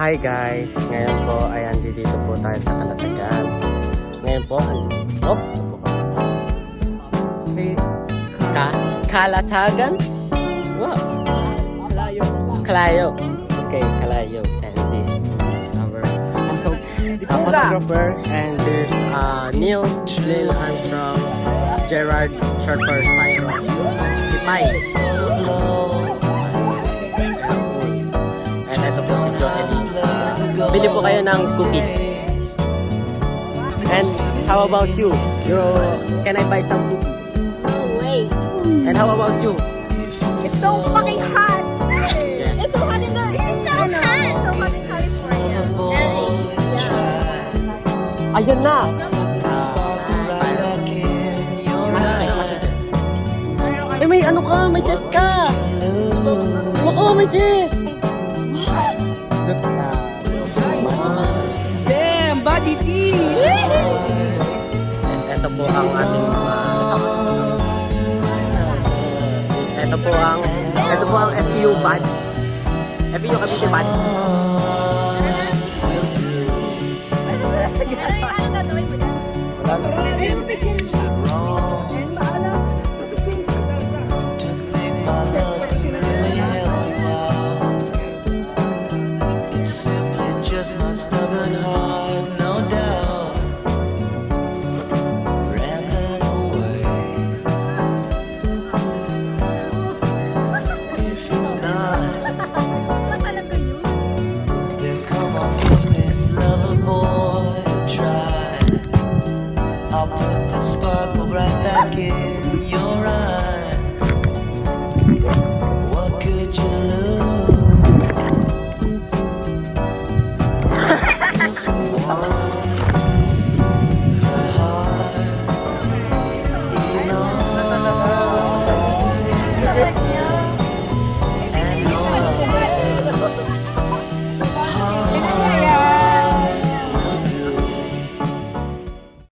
Hi guys! Ngayon po ay andito po tayo sa Kalatagan. Ngayon po, Kalatagan? Wow! Kalayo. Okay, Kalayo. And this is our photographer. And this Neil Armstrong, Gerard, short for Cyro. Si Pai. And ito po si Joey. Bili po kayo ng cookies. And how about you? Can I buy some cookies? No way. And how about you? It's so fucking hot. Yeah. It's so hot in the. This is so hot. So hot in California. Ayun na! Eh, may ano ka? May chest ka! Oo, may chest! Look Damn, body tea! Ito po ang ating ito po ang FEU badges. FEU Cavite badges. My stubborn heart